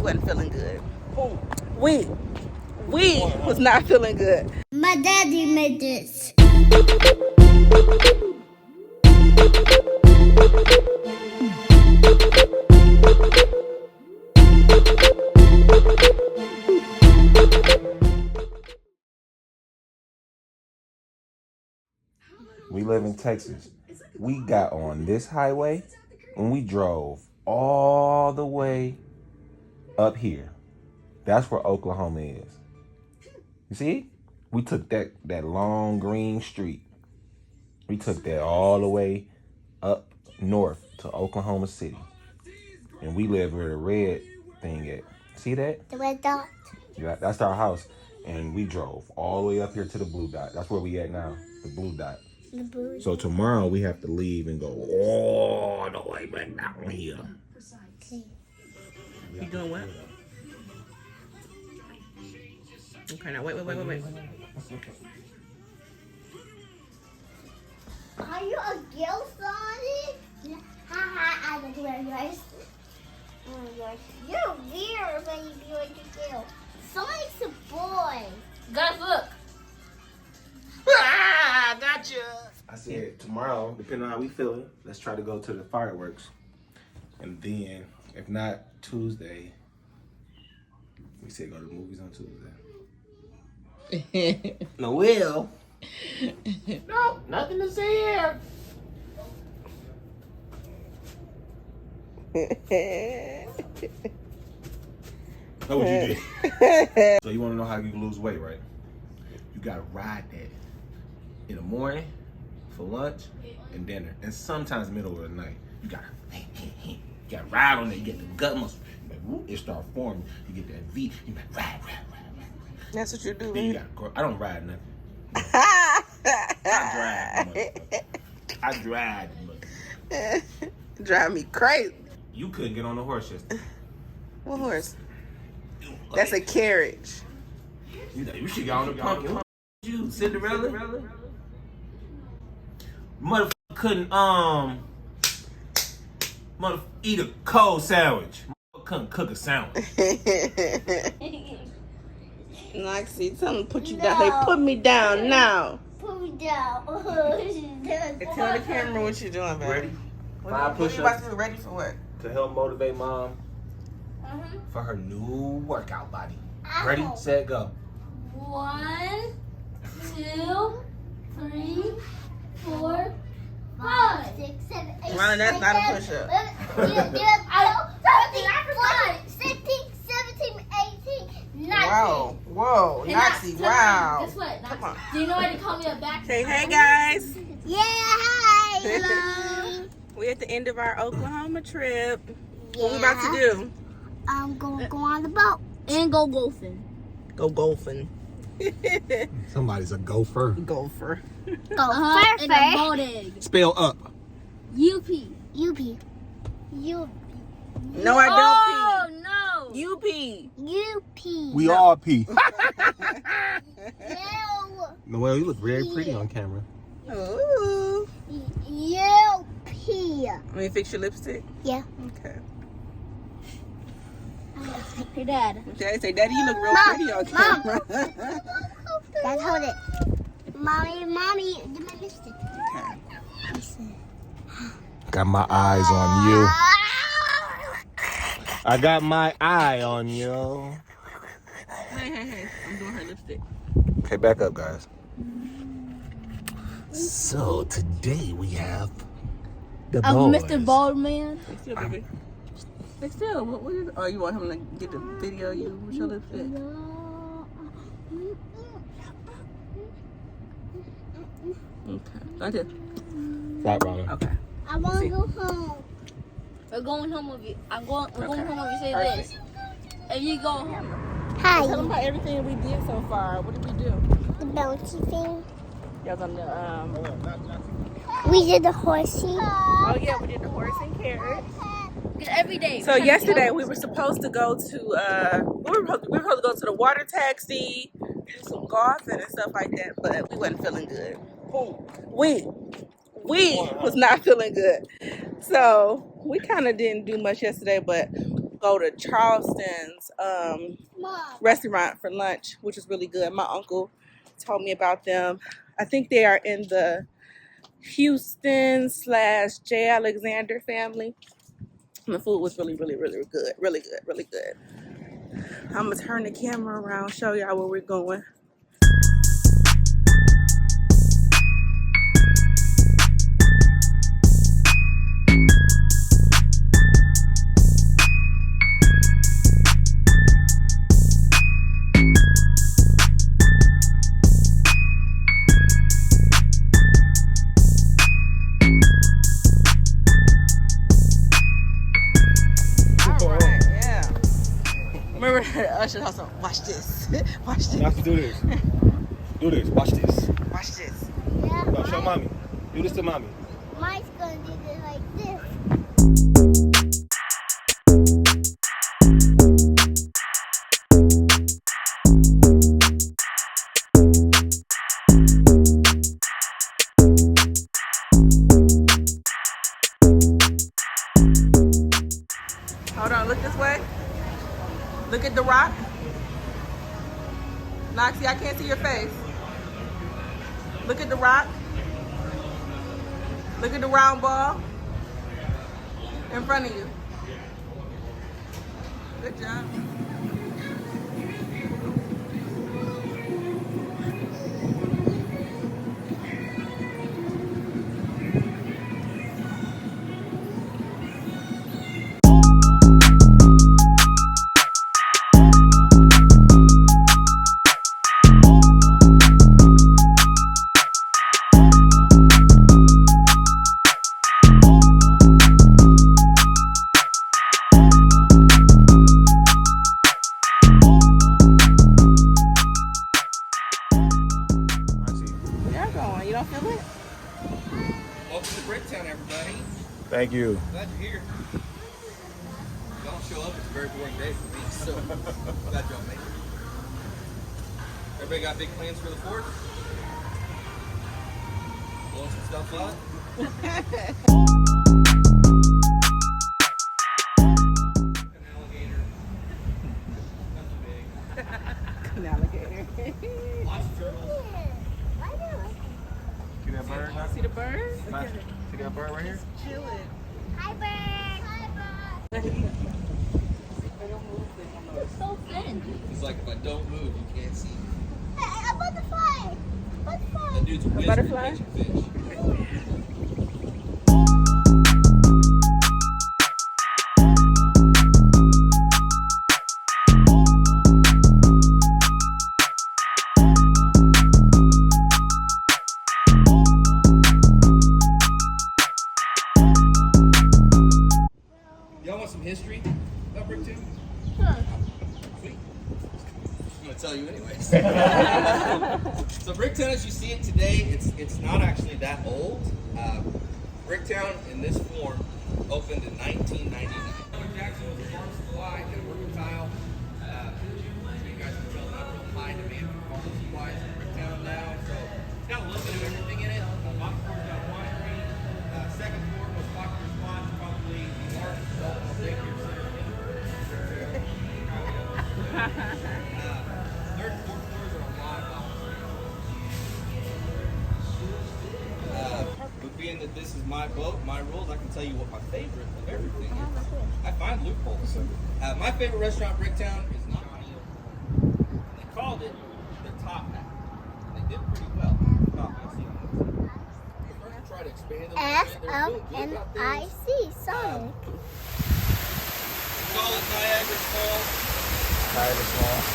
wasn't feeling good. We was not feeling good. My daddy made this. We live in Texas. We got on this highway and we drove all the way up here. That's where Oklahoma is. You see? We took that long green street. We took that all the way up north to Oklahoma City. And we live where the red thing at. See that? The red dot. Yeah, that's our house. And we drove all the way up here to the blue dot. That's where we at now, the blue dot. So tomorrow we have to leave and go all the way back down here. You doing what? Okay, now wait. Are you a girl, Sonny? Haha, I don't wear yours. You're weird when you be like a girl. Sonic's a boy. Guys, look. Ah, gotcha. I said tomorrow, depending on how we feeling, let's try to go to the fireworks. And then, if not Tuesday, we said go to the movies on Tuesday. Noel. No, nothing to see here. Know what you did. So you want to know how you lose weight, right? You got to ride that in the morning, for lunch, and dinner. And sometimes middle of the night. You got to ride on it. You get the gut muscle. It start forming. You get that V. You got ride. That's what you do. Then you got I don't ride nothing. I drive. Drive me crazy. You couldn't get on the horse yesterday. What horse? That's a carriage. You should get on the pumpkin. You Cinderella. Motherfucker couldn't eat a cold sandwich. Motherfucker couldn't cook a sandwich. Noxie, tell them to put you down. They put me down now. Put me down. Tell the camera what you're doing, baby. Ready? 5 What push-ups. you about to do? Ready for what? To help motivate mom for her new workout body. Ready, set, go. 1, 2, 3, 4, 5. 6, 7, 8. Ronnie, that's not a push-up. 16, 17, 18, 19. Whoa, Noxie, wow. Guess what? Come on. Do you know why they call me a back? Hey guys. Yeah, hi. Hello. We're at the end of our Oklahoma trip. What we about to do? I'm gonna go on the boat and go golfing. Go golfing. Somebody's a gopher. Gopher. Go In a boat egg. Spell up. U-P. U-P. No, I Oh, don't no. pee. You pee. U-P. We all pee. Yo. Noelle, you look very pretty on camera. Ooh. U-P. Let me fix your lipstick. Yeah. Okay. Hey, Dad. Daddy say, Daddy, you look real Mom, pretty on Mom. camera. Dad, hold it. Mommy, do my lipstick. Okay. Got my eyes on you. I got my eye on you. Hey. I'm doing her lipstick. Okay, back up, guys. So today we have the boys. Mr. Baldman. Stay still, baby. Stay still. What is, oh, you want him to get the video of you with your lipstick? Okay. Right there. Stop, Ronald. Okay. I want to go home. We're going home with you. We're going home if you say Perfect. this. If you go home. Tell them Hi. about everything we did so far. What did we do? The bouncy thing. Y'all gonna We did the horsey. oh yeah, we did the horse and carrot. Every day. So yesterday we were supposed to go to we were supposed to go to the water taxi, do some golfing and stuff like that, but we wasn't feeling good. We was not feeling good. So we kind of didn't do much yesterday, but go to Charleston's Mom. restaurant for lunch, which is really good. My uncle told me about them. I think they are in the Houston/J. Alexander family. And the food was really, really, really good. Really good, really good. I'm gonna turn the camera around, show y'all where we're going. Remember Usher also watch this. Watch this. You have to do this. Do this. Watch this. Watch this. Yeah, No, show mommy. Do this to mommy. mine's gonna do this like this. Hold on, look this way. Look at the rock. Noxie, I can't see your face. Look at the rock. Look at the round ball in front of you. Good job. You're going. You don't feel it? Welcome to Bricktown, everybody. Thank you. Glad you're here. If y'all don't show up, it's a very boring day for me, so glad y'all made it. Everybody got big plans for the 4th? Blowing some stuff up? An alligator. Nothing big. An alligator. Lots of turtles. See that bird? See the bird? See that bird right here? Chilling. Hi, bird. Hi, bird. It's so thin. It's like if I don't move, you can't see me. Hey, a butterfly. Butterfly. That dude's a wizard butterfly? at catching fish. Y'all want some history about Bricktown? Sure. Sweet. I'm gonna tell you anyways. So Bricktown, as you see it today, it's not actually that old. Bricktown in this form opened in 1999. Jackson was a farm supply and a mercantile. So you guys can tell not real high demand for farm supplies in Bricktown now. So it's got a little bit of everything in it. Bottom floor's got winery. Second floor, most popular spot, is probably the largest adult daycare center in the world. Third and fourth floors are a lot of offices. But being that this is my boat, my rules, I can tell you what my favorite of everything is. I find loopholes. My favorite restaurant, Bricktown, is not They called it the Top Hat. And they did pretty well. We're going to try to expand it a little bit. They're feeling good about things. SLMIC, Sonic. We call it Niagara Falls. Niagara Falls.